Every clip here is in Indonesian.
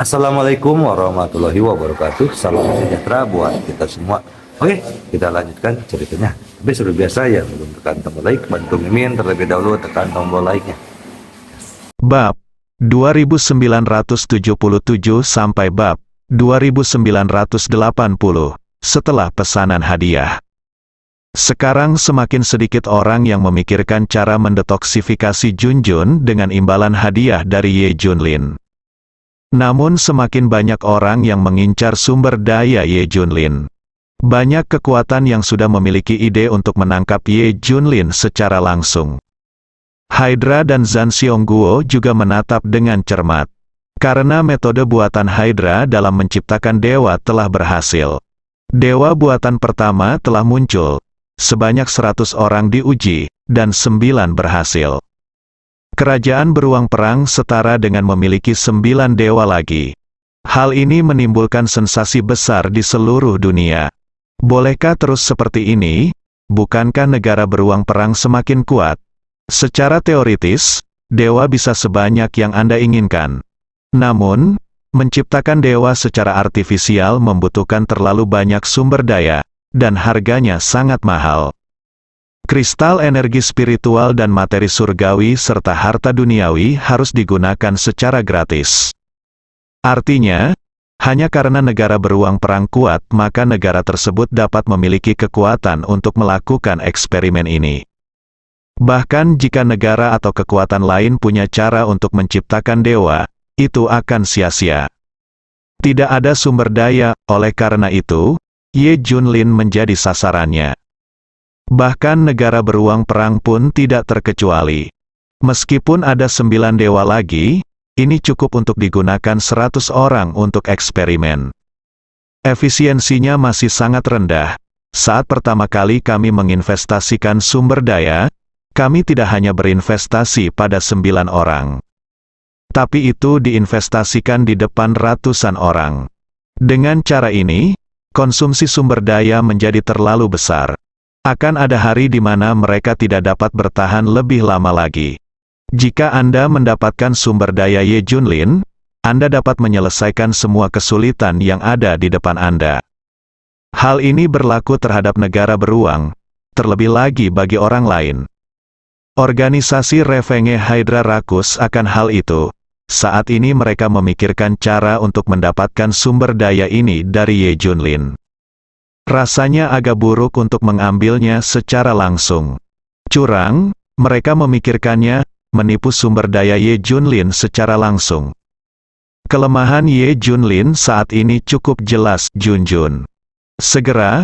Assalamualaikum warahmatullahi wabarakatuh. Salam sejahtera buat kita semua. Oke, kita lanjutkan ceritanya. Tapi seperti biasa ya, belum tekan tombol like, bantu Mimin terlebih dahulu tekan tombol like-nya. Bab 2977 sampai bab 2980 setelah pesanan hadiah. Sekarang semakin sedikit orang yang memikirkan cara mendetoksifikasi Junjun dengan imbalan hadiah dari Ye Junlin. Namun semakin banyak orang yang mengincar sumber daya Ye Junlin. Banyak kekuatan yang sudah memiliki ide untuk menangkap Ye Junlin secara langsung. Hydra dan Zhan Xiongguo juga menatap dengan cermat. Karena metode buatan Hydra dalam menciptakan dewa telah berhasil. Dewa buatan pertama telah muncul. Sebanyak 100 orang diuji, dan 9 berhasil. Kerajaan beruang perang setara dengan memiliki 9 dewa lagi. Hal ini menimbulkan sensasi besar di seluruh dunia. Bolehkah terus seperti ini? Bukankah negara beruang perang semakin kuat? Secara teoritis, dewa bisa sebanyak yang Anda inginkan. Namun, menciptakan dewa secara artifisial membutuhkan terlalu banyak sumber daya, dan harganya sangat mahal. Kristal energi spiritual dan materi surgawi serta harta duniawi harus digunakan secara gratis. Artinya, hanya karena negara beruang perang kuat maka negara tersebut dapat memiliki kekuatan untuk melakukan eksperimen ini. Bahkan jika negara atau kekuatan lain punya cara untuk menciptakan dewa, itu akan sia-sia. Tidak ada sumber daya, oleh karena itu, Ye Junlin menjadi sasarannya. Bahkan negara beruang perang pun tidak terkecuali. Meskipun ada 9 dewa lagi, ini cukup untuk digunakan 100 orang untuk eksperimen. Efisiensinya masih sangat rendah. Saat pertama kali kami menginvestasikan sumber daya, kami tidak hanya berinvestasi pada 9 orang. Tapi itu diinvestasikan di depan ratusan orang. Dengan cara ini, konsumsi sumber daya menjadi terlalu besar. Akan ada hari di mana mereka tidak dapat bertahan lebih lama lagi. Jika Anda mendapatkan sumber daya Ye Junlin, Anda dapat menyelesaikan semua kesulitan yang ada di depan Anda. Hal ini berlaku terhadap negara beruang, terlebih lagi bagi orang lain. Organisasi Revenge Hydra rakus akan hal itu. Saat ini mereka memikirkan cara untuk mendapatkan sumber daya ini dari Ye Junlin. Rasanya agak buruk untuk mengambilnya secara langsung. Curang, mereka memikirkannya, menipu sumber daya Ye Junlin secara langsung. Kelemahan Ye Junlin saat ini cukup jelas, Junjun. Segera,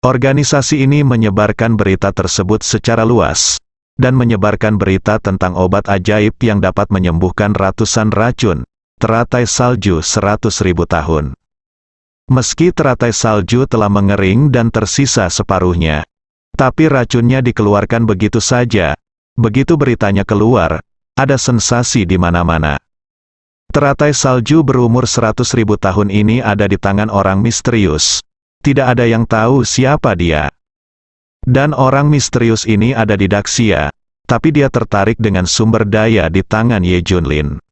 organisasi ini menyebarkan berita tersebut secara luas, dan menyebarkan berita tentang obat ajaib yang dapat menyembuhkan ratusan racun, teratai salju 100.000 tahun. Meski teratai salju telah mengering dan tersisa separuhnya, tapi racunnya dikeluarkan begitu saja. Begitu beritanya keluar, ada sensasi di mana-mana. Teratai salju berumur 100.000 tahun ini ada di tangan orang misterius. Tidak ada yang tahu siapa dia. Dan orang misterius ini ada di Daxia, tapi dia tertarik dengan sumber daya di tangan Ye Junlin.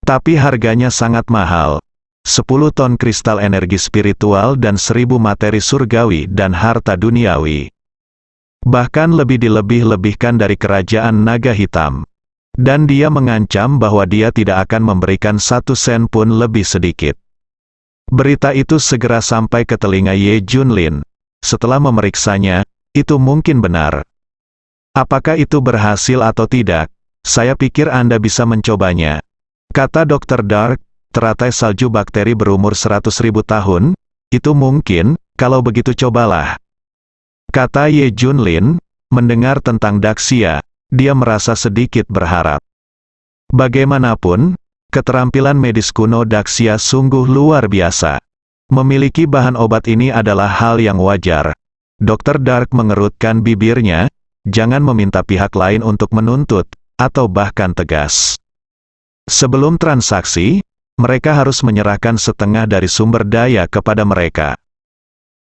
Tapi harganya sangat mahal. 10 ton kristal energi spiritual dan 1000 materi surgawi dan harta duniawi. Bahkan lebih dilebih-lebihkan dari kerajaan naga hitam. Dan dia mengancam bahwa dia tidak akan memberikan 1 sen pun lebih sedikit. Berita itu segera sampai ke telinga Ye Junlin. Setelah memeriksanya, itu mungkin benar. Apakah itu berhasil atau tidak? Saya pikir Anda bisa mencobanya. Kata Dr. Dark. Teratai salju bakteri berumur 100.000 tahun, itu mungkin, kalau begitu cobalah. Kata Ye Junlin, mendengar tentang Daxia, dia merasa sedikit berharap. Bagaimanapun, keterampilan medis kuno Daxia sungguh luar biasa. Memiliki bahan obat ini adalah hal yang wajar. Dr. Dark mengerutkan bibirnya, jangan meminta pihak lain untuk menuntut, atau bahkan tegas. Sebelum transaksi, mereka harus menyerahkan setengah dari sumber daya kepada mereka.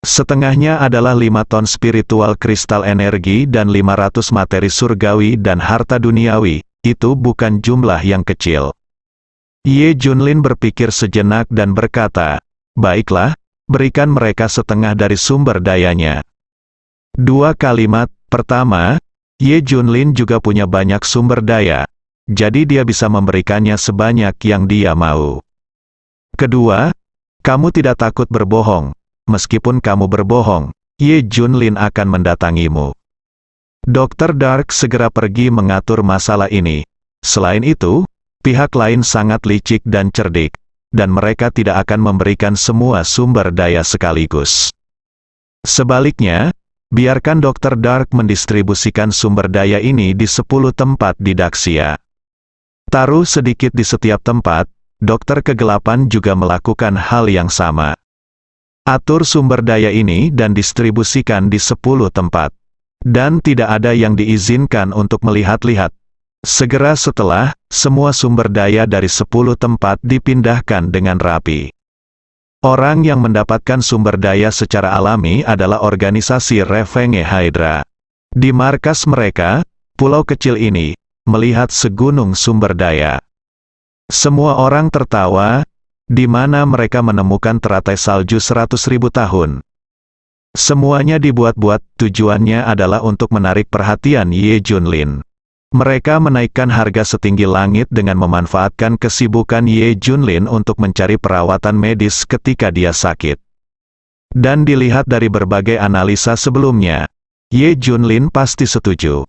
Setengahnya adalah 5 ton spiritual kristal energi dan 500 materi surgawi dan harta duniawi, itu bukan jumlah yang kecil. Ye Junlin berpikir sejenak dan berkata, "Baiklah, berikan mereka setengah dari sumber dayanya." Dua kalimat, pertama, Ye Junlin juga punya banyak sumber daya, jadi dia bisa memberikannya sebanyak yang dia mau. Kedua, kamu tidak takut berbohong. Meskipun kamu berbohong, Ye Junlin akan mendatangimu. Dr. Dark segera pergi mengatur masalah ini. Selain itu, pihak lain sangat licik dan cerdik, dan mereka tidak akan memberikan semua sumber daya sekaligus. Sebaliknya, biarkan Dr. Dark mendistribusikan sumber daya ini di 10 tempat di Daxia. Taruh sedikit di setiap tempat, Dokter Kegelapan juga melakukan hal yang sama. Atur sumber daya ini dan distribusikan di 10 tempat. Dan tidak ada yang diizinkan untuk melihat-lihat. Segera setelah, semua sumber daya dari 10 tempat dipindahkan dengan rapi. Orang yang mendapatkan sumber daya secara alami adalah organisasi Revenge Hydra. Di markas mereka, pulau kecil ini, melihat segunung sumber daya. Semua orang tertawa, di mana mereka menemukan teratai salju 100.000 tahun. Semuanya dibuat-buat, tujuannya adalah untuk menarik perhatian Ye Junlin. Mereka menaikkan harga setinggi langit dengan memanfaatkan kesibukan Ye Junlin untuk mencari perawatan medis ketika dia sakit. Dan dilihat dari berbagai analisa sebelumnya, Ye Junlin pasti setuju.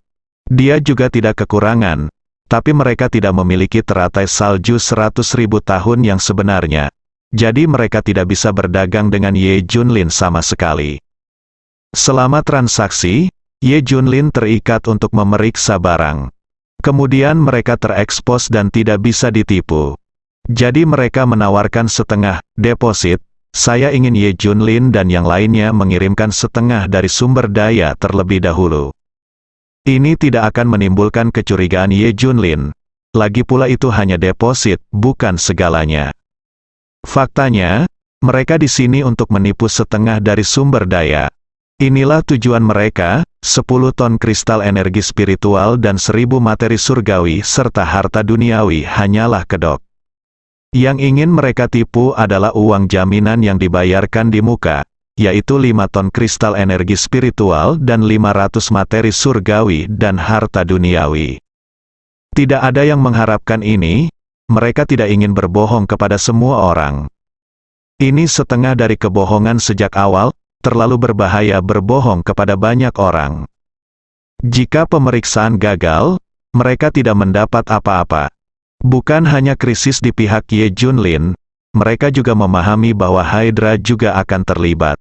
Dia juga tidak kekurangan, tapi mereka tidak memiliki teratai salju 100.000 tahun yang sebenarnya. Jadi mereka tidak bisa berdagang dengan Ye Junlin sama sekali. Selama transaksi, Ye Junlin terikat untuk memeriksa barang. Kemudian mereka terekspos dan tidak bisa ditipu. Jadi mereka menawarkan setengah deposit. Saya ingin Ye Junlin dan yang lainnya mengirimkan setengah dari sumber daya terlebih dahulu. Ini tidak akan menimbulkan kecurigaan Ye Junlin. Lagi pula itu hanya deposit, bukan segalanya. Faktanya, mereka di sini untuk menipu setengah dari sumber daya. Inilah tujuan mereka, 10 ton kristal energi spiritual dan 1000 materi surgawi serta harta duniawi hanyalah kedok. Yang ingin mereka tipu adalah uang jaminan yang dibayarkan di muka, yaitu 5 ton kristal energi spiritual dan 500 materi surgawi dan harta duniawi. Tidak ada yang mengharapkan ini, mereka tidak ingin berbohong kepada semua orang. Ini setengah dari kebohongan sejak awal, terlalu berbahaya berbohong kepada banyak orang. Jika pemeriksaan gagal, mereka tidak mendapat apa-apa. Bukan hanya krisis di pihak Ye Junlin, mereka juga memahami bahwa Hydra juga akan terlibat.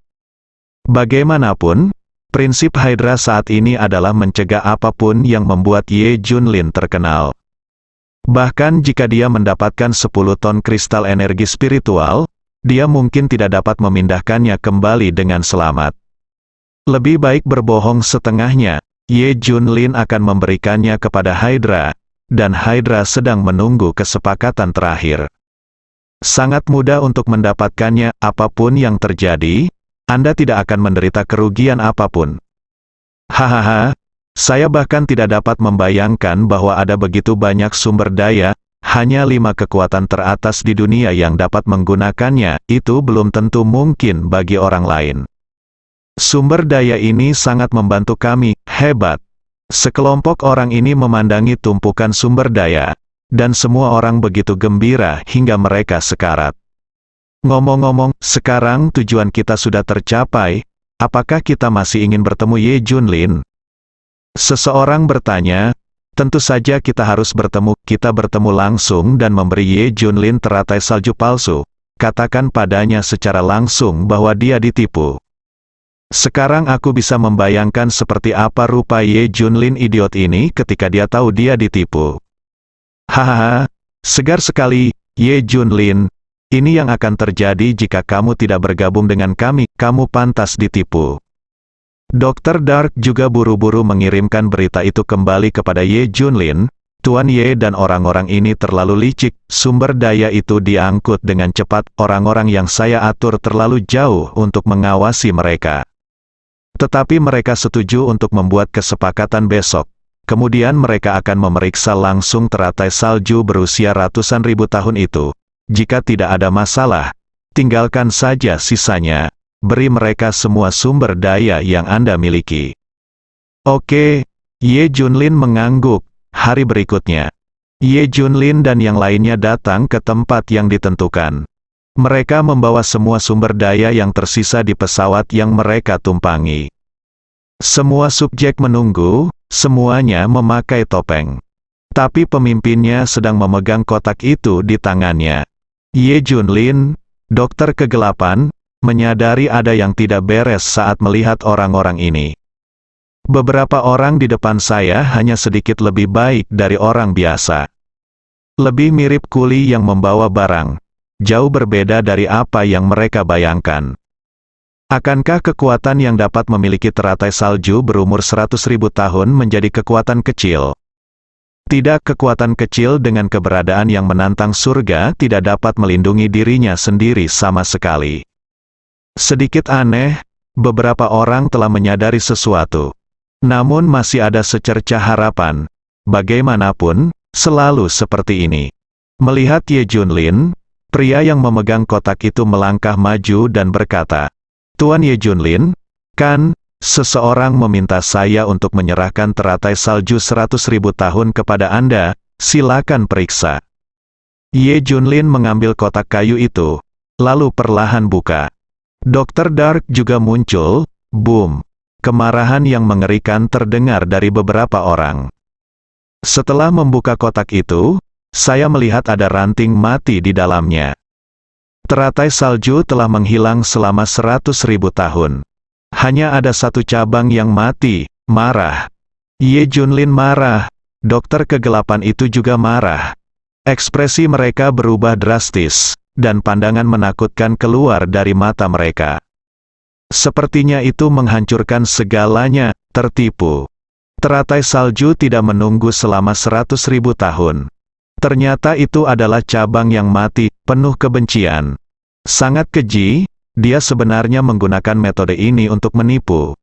Bagaimanapun, prinsip Hydra saat ini adalah mencegah apapun yang membuat Ye Junlin terkenal. Bahkan jika dia mendapatkan 10 ton kristal energi spiritual, dia mungkin tidak dapat memindahkannya kembali dengan selamat. Lebih baik berbohong setengahnya, Ye Junlin akan memberikannya kepada Hydra, dan Hydra sedang menunggu kesepakatan terakhir. Sangat mudah untuk mendapatkannya, apapun yang terjadi, Anda tidak akan menderita kerugian apapun. Hahaha, saya bahkan tidak dapat membayangkan bahwa ada begitu banyak sumber daya, hanya 5 kekuatan teratas di dunia yang dapat menggunakannya, itu belum tentu mungkin bagi orang lain. Sumber daya ini sangat membantu kami, hebat. Sekelompok orang ini memandangi tumpukan sumber daya, dan semua orang begitu gembira hingga mereka sekarat. Ngomong-ngomong, sekarang tujuan kita sudah tercapai, apakah kita masih ingin bertemu Ye Junlin? Seseorang bertanya, tentu saja kita harus bertemu, kita bertemu langsung dan memberi Ye Junlin teratai salju palsu, katakan padanya secara langsung bahwa dia ditipu. Sekarang aku bisa membayangkan seperti apa rupa Ye Junlin idiot ini ketika dia tahu dia ditipu. Hahaha, segar sekali, Ye Junlin. Ini yang akan terjadi jika kamu tidak bergabung dengan kami, kamu pantas ditipu. Dr. Dark juga buru-buru mengirimkan berita itu kembali kepada Ye Junlin. Tuan Ye dan orang-orang ini terlalu licik, sumber daya itu diangkut dengan cepat, orang-orang yang saya atur terlalu jauh untuk mengawasi mereka. Tetapi mereka setuju untuk membuat kesepakatan besok. kemudian mereka akan memeriksa langsung teratai salju berusia ratusan ribu tahun itu. Jika tidak ada masalah, tinggalkan saja sisanya, beri mereka semua sumber daya yang Anda miliki. Oke, Ye Junlin mengangguk. Hari berikutnya, Ye Junlin dan yang lainnya datang ke tempat yang ditentukan. Mereka membawa semua sumber daya yang tersisa di pesawat yang mereka tumpangi. Semua subjek menunggu, semuanya memakai topeng. Tapi pemimpinnya sedang memegang kotak itu di tangannya. Ye Junlin, dokter kegelapan, menyadari ada yang tidak beres saat melihat orang-orang ini. Beberapa orang di depan saya hanya sedikit lebih baik dari orang biasa. Lebih mirip kuli yang membawa barang. Jauh berbeda dari apa yang mereka bayangkan. Akankah kekuatan yang dapat memiliki teratai salju berumur 100.000 tahun menjadi kekuatan kecil? Tidak, kekuatan kecil dengan keberadaan yang menantang surga tidak dapat melindungi dirinya sendiri sama sekali. Sedikit aneh, beberapa orang telah menyadari sesuatu. Namun masih ada secercah harapan. Bagaimanapun, selalu seperti ini. Melihat Ye Junlin, pria yang memegang kotak itu melangkah maju dan berkata, "Tuan Ye Junlin, kan, seseorang meminta saya untuk menyerahkan teratai salju 100.000 tahun kepada Anda, silakan periksa." Ye Junlin mengambil kotak kayu itu, lalu perlahan buka. Dr. Dark juga muncul, boom. Kemarahan yang mengerikan terdengar dari beberapa orang. Setelah membuka kotak itu, saya melihat ada ranting mati di dalamnya. Teratai salju telah menghilang selama 100.000 tahun. Hanya ada satu cabang yang mati, marah. Ye Junlin marah, dokter kegelapan itu juga marah. Ekspresi mereka berubah drastis, dan pandangan menakutkan keluar dari mata mereka. Sepertinya itu menghancurkan segalanya, tertipu. Teratai salju tidak menunggu selama 100.000 tahun. Ternyata itu adalah cabang yang mati, penuh kebencian. Sangat keji, dia sebenarnya menggunakan metode ini untuk menipu.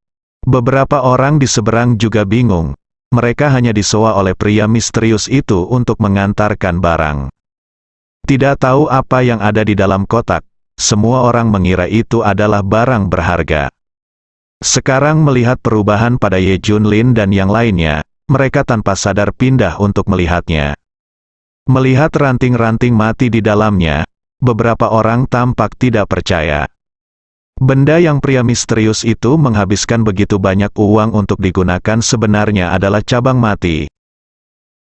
Beberapa orang di seberang juga bingung. Mereka hanya disewa oleh pria misterius itu untuk mengantarkan barang. Tidak tahu apa yang ada di dalam kotak, semua orang mengira itu adalah barang berharga. Sekarang melihat perubahan pada Ye Junlin dan yang lainnya, mereka tanpa sadar pindah untuk melihatnya. Melihat ranting-ranting mati di dalamnya, beberapa orang tampak tidak percaya. Benda yang pria misterius itu menghabiskan begitu banyak uang untuk digunakan sebenarnya adalah cabang mati.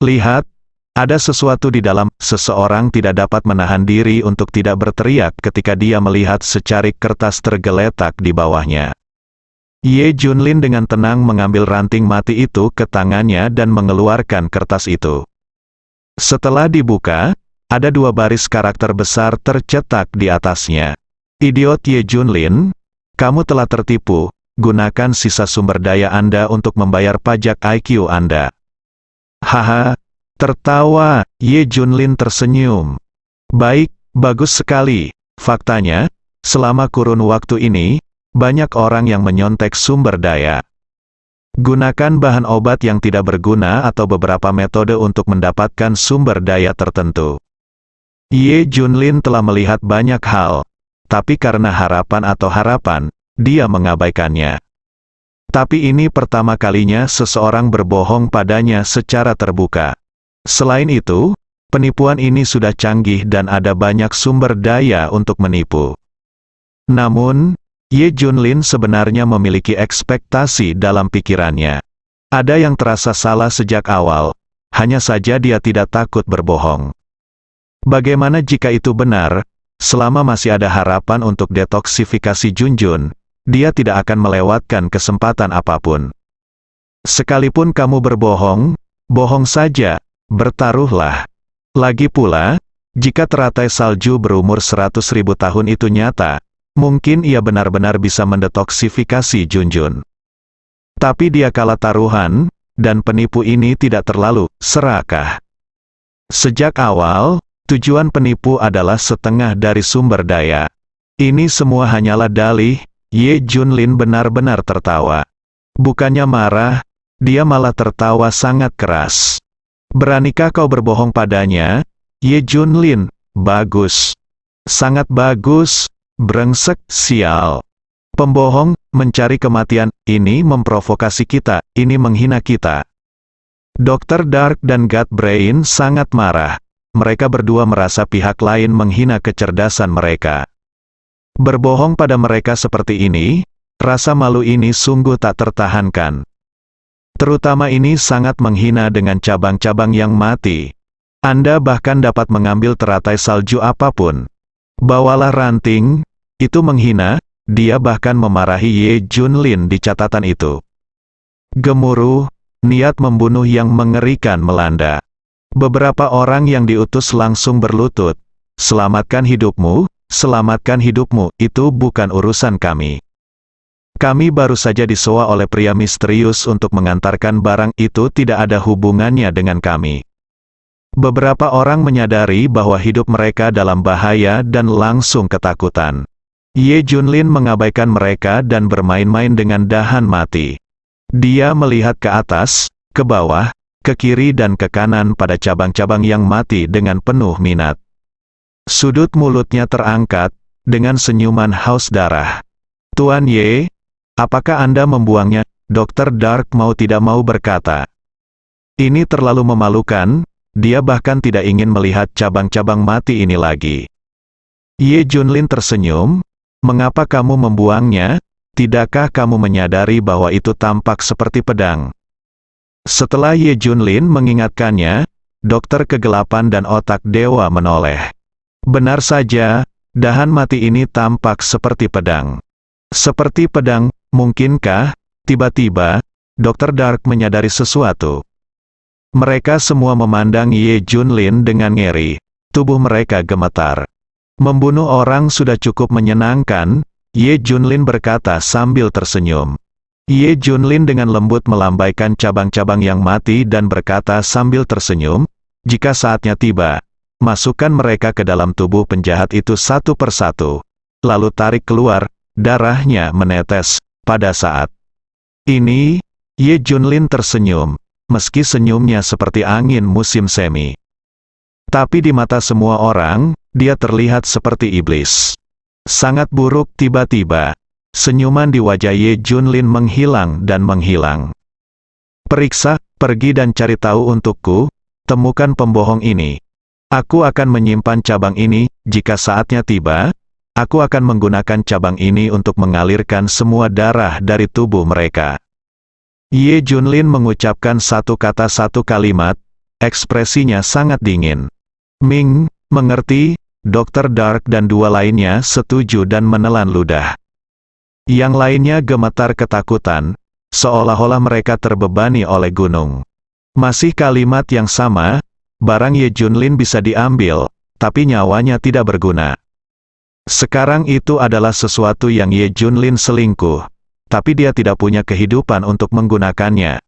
Lihat, ada sesuatu di dalam. Seseorang tidak dapat menahan diri untuk tidak berteriak ketika dia melihat secarik kertas tergeletak di bawahnya. Ye Junlin dengan tenang mengambil ranting mati itu ke tangannya dan mengeluarkan kertas itu. Setelah dibuka, ada dua baris karakter besar tercetak di atasnya. Idiot Ye Junlin, kamu telah tertipu, gunakan sisa sumber daya Anda untuk membayar pajak IQ Anda. Haha, tertawa, Ye Junlin tersenyum. Baik, bagus sekali. Faktanya, selama kurun waktu ini, banyak orang yang menyontek sumber daya. Gunakan bahan obat yang tidak berguna atau beberapa metode untuk mendapatkan sumber daya tertentu. Ye Junlin telah melihat banyak hal, tapi karena harapan, dia mengabaikannya. Tapi ini pertama kalinya seseorang berbohong padanya secara terbuka. Selain itu, penipuan ini sudah canggih dan ada banyak sumber daya untuk menipu. Namun, Ye Junlin sebenarnya memiliki ekspektasi dalam pikirannya. Ada yang terasa salah sejak awal, hanya saja dia tidak takut berbohong. Bagaimana jika itu benar? Selama masih ada harapan untuk detoksifikasi Junjun, dia tidak akan melewatkan kesempatan apapun. Sekalipun kamu berbohong, bohong saja, bertaruhlah. Lagi pula, jika teratai salju berumur 100.000 tahun itu nyata, mungkin ia benar-benar bisa mendetoksifikasi Junjun. Tapi dia kalah taruhan, dan penipu ini tidak terlalu serakah. Sejak awal, tujuan penipu adalah setengah dari sumber daya. Ini semua hanyalah dalih. Ye Junlin benar-benar tertawa. Bukannya marah, dia malah tertawa sangat keras. Beranikah kau berbohong padanya? Ye Junlin, bagus. Sangat bagus, brengsek, sial. Pembohong, mencari kematian, ini memprovokasi kita, ini menghina kita. Dr. Dark dan God Brain sangat marah. Mereka berdua merasa pihak lain menghina kecerdasan mereka. Berbohong pada mereka seperti ini, rasa malu ini sungguh tak tertahankan. Terutama ini sangat menghina dengan cabang-cabang yang mati. Anda bahkan dapat mengambil teratai salju apapun. Bawalah ranting, itu menghina, dia bahkan memarahi Ye Junlin di catatan itu. Gemuruh, niat membunuh yang mengerikan melanda. Beberapa orang yang diutus langsung berlutut, selamatkan hidupmu, itu bukan urusan kami. Kami baru saja disewa oleh pria misterius untuk mengantarkan barang itu tidak ada hubungannya dengan kami. Beberapa orang menyadari bahwa hidup mereka dalam bahaya dan langsung ketakutan. Ye Junlin mengabaikan mereka dan bermain-main dengan dahan mati. Dia melihat ke atas, ke bawah, ke kiri dan ke kanan pada cabang-cabang yang mati dengan penuh minat. Sudut mulutnya terangkat, dengan senyuman haus darah. Tuan Ye, apakah Anda membuangnya? Dr. Dark mau tidak mau berkata. Ini terlalu memalukan, dia bahkan tidak ingin melihat cabang-cabang mati ini lagi. Ye Junlin tersenyum, mengapa kamu membuangnya? Tidakkah kamu menyadari bahwa itu tampak seperti pedang? Setelah Ye Junlin mengingatkannya, dokter kegelapan dan otak dewa menoleh. Benar saja, dahan mati ini tampak seperti pedang. Seperti pedang, mungkinkah? Tiba-tiba, Dr. Dark menyadari sesuatu. Mereka semua memandang Ye Junlin dengan ngeri. Tubuh mereka gemetar. Membunuh orang sudah cukup menyenangkan, Ye Junlin berkata sambil tersenyum. Ye Junlin dengan lembut melambaikan cabang-cabang yang mati dan berkata sambil tersenyum, jika saatnya tiba, masukkan mereka ke dalam tubuh penjahat itu satu persatu. Lalu tarik keluar, darahnya menetes. Pada saat ini, Ye Junlin tersenyum, meski senyumnya seperti angin musim semi. Tapi di mata semua orang, dia terlihat seperti iblis. Sangat buruk. Tiba-tiba, senyuman di wajah Ye Junlin menghilang dan menghilang. Periksa, pergi dan cari tahu untukku, temukan pembohong ini. Aku akan menyimpan cabang ini, jika saatnya tiba, aku akan menggunakan cabang ini untuk mengalirkan semua darah dari tubuh mereka. Ye Junlin mengucapkan satu kata satu kalimat, ekspresinya sangat dingin. Ming, mengerti, Dr. Dark dan dua lainnya setuju dan menelan ludah. Yang lainnya gemetar ketakutan, seolah-olah mereka terbebani oleh gunung. Masih kalimat yang sama, barang Ye Junlin bisa diambil, tapi nyawanya tidak berguna. Sekarang itu adalah sesuatu yang Ye Junlin selingkuh, tapi dia tidak punya kehidupan untuk menggunakannya.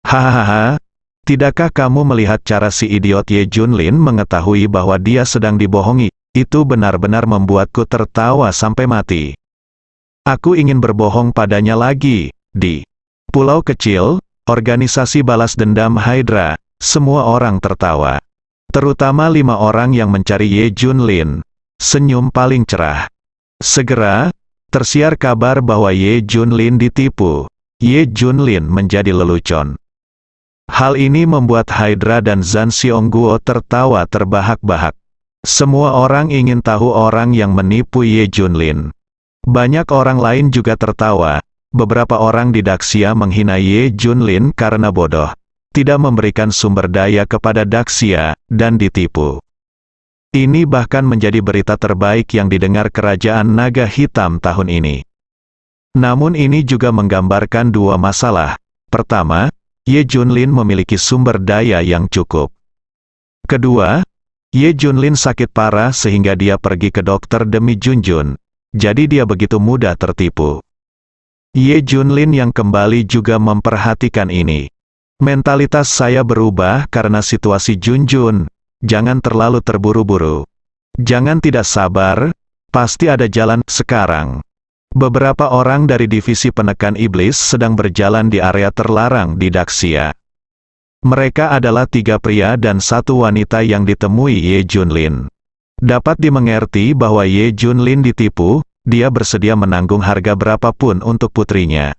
Hahaha. Tidakkah kamu melihat cara si idiot Ye Junlin mengetahui bahwa dia sedang dibohongi? Itu benar-benar membuatku tertawa sampai mati. Aku ingin berbohong padanya lagi. Di pulau kecil, organisasi balas dendam Hydra, semua orang tertawa. Terutama 5 orang yang mencari Ye Junlin. Senyum paling cerah. Segera, tersiar kabar bahwa Ye Junlin ditipu. Ye Junlin menjadi lelucon. Hal ini membuat Hydra dan Zhan Xiongguo tertawa terbahak-bahak. Semua orang ingin tahu orang yang menipu Ye Junlin. Banyak orang lain juga tertawa. Beberapa orang di Daxia menghina Ye Junlin karena bodoh, tidak memberikan sumber daya kepada Daxia, dan ditipu. Ini bahkan menjadi berita terbaik yang didengar Kerajaan Naga Hitam tahun ini. Namun ini juga menggambarkan dua masalah. Pertama, Ye Junlin memiliki sumber daya yang cukup. Kedua, Ye Junlin sakit parah sehingga dia pergi ke dokter demi Junjun. Jadi dia begitu mudah tertipu. Ye Junlin yang kembali juga memperhatikan ini. Mentalitas saya berubah karena situasi Junjun. Jangan terlalu terburu-buru. Jangan tidak sabar, pasti ada jalan sekarang. Beberapa orang dari divisi penekan iblis sedang berjalan di area terlarang di Daxia. Mereka adalah 3 pria dan 1 wanita yang ditemui Ye Junlin. Dapat dimengerti bahwa Ye Junlin ditipu, dia bersedia menanggung harga berapapun untuk putrinya.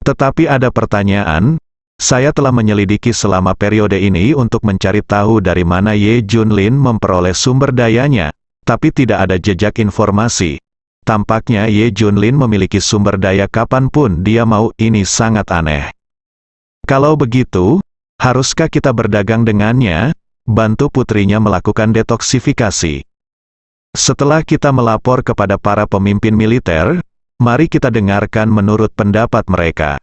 Tetapi ada pertanyaan, saya telah menyelidiki selama periode ini untuk mencari tahu dari mana Ye Junlin memperoleh sumber dayanya, tapi tidak ada jejak informasi. Tampaknya Ye Junlin memiliki sumber daya kapanpun dia mau, ini sangat aneh. Kalau begitu, haruskah kita berdagang dengannya? Bantu putrinya melakukan detoksifikasi. Setelah kita melapor kepada para pemimpin militer, mari kita dengarkan menurut pendapat mereka.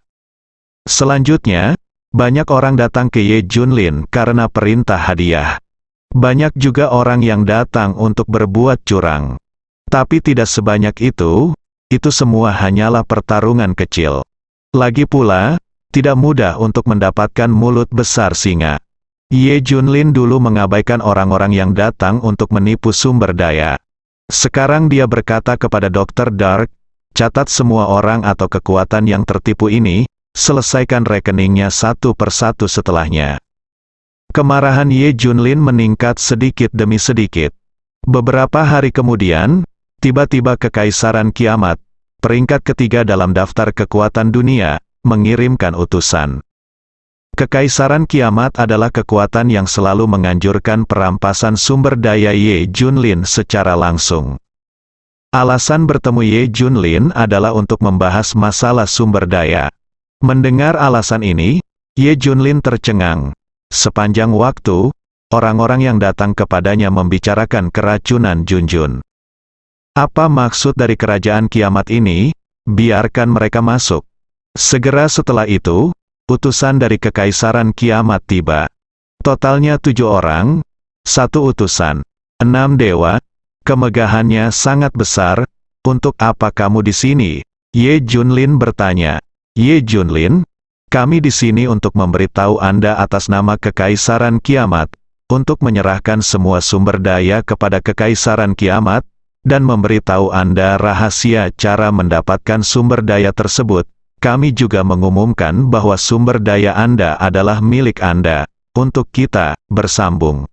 Selanjutnya, banyak orang datang ke Ye Junlin karena perintah hadiah. Banyak juga orang yang datang untuk berbuat curang. Tapi tidak sebanyak itu semua hanyalah pertarungan kecil. Lagi pula, tidak mudah untuk mendapatkan mulut besar singa. Ye Junlin dulu mengabaikan orang-orang yang datang untuk menipu sumber daya. Sekarang dia berkata kepada Dr. Dark, catat semua orang atau kekuatan yang tertipu ini, selesaikan rekeningnya satu persatu setelahnya. Kemarahan Ye Junlin meningkat sedikit demi sedikit. Beberapa hari kemudian, tiba-tiba Kekaisaran Kiamat, peringkat ketiga dalam daftar kekuatan dunia, mengirimkan utusan. Kekaisaran Kiamat adalah kekuatan yang selalu menganjurkan perampasan sumber daya Ye Junlin secara langsung. Alasan bertemu Ye Junlin adalah untuk membahas masalah sumber daya. Mendengar alasan ini, Ye Junlin tercengang. Sepanjang waktu, orang-orang yang datang kepadanya membicarakan keracunan Junjun. Apa maksud dari kerajaan kiamat ini? Biarkan mereka masuk. Segera setelah itu, utusan dari Kekaisaran Kiamat tiba. Totalnya 7 orang, 1 utusan, 6 dewa. Kemegahannya sangat besar. Untuk apa kamu di sini? Ye Junlin bertanya. Ye Junlin, kami di sini untuk memberitahu Anda atas nama Kekaisaran Kiamat, untuk menyerahkan semua sumber daya kepada Kekaisaran Kiamat, dan memberitahu Anda rahasia cara mendapatkan sumber daya tersebut. Kami juga mengumumkan bahwa sumber daya Anda adalah milik Anda. Untuk kita bersambung.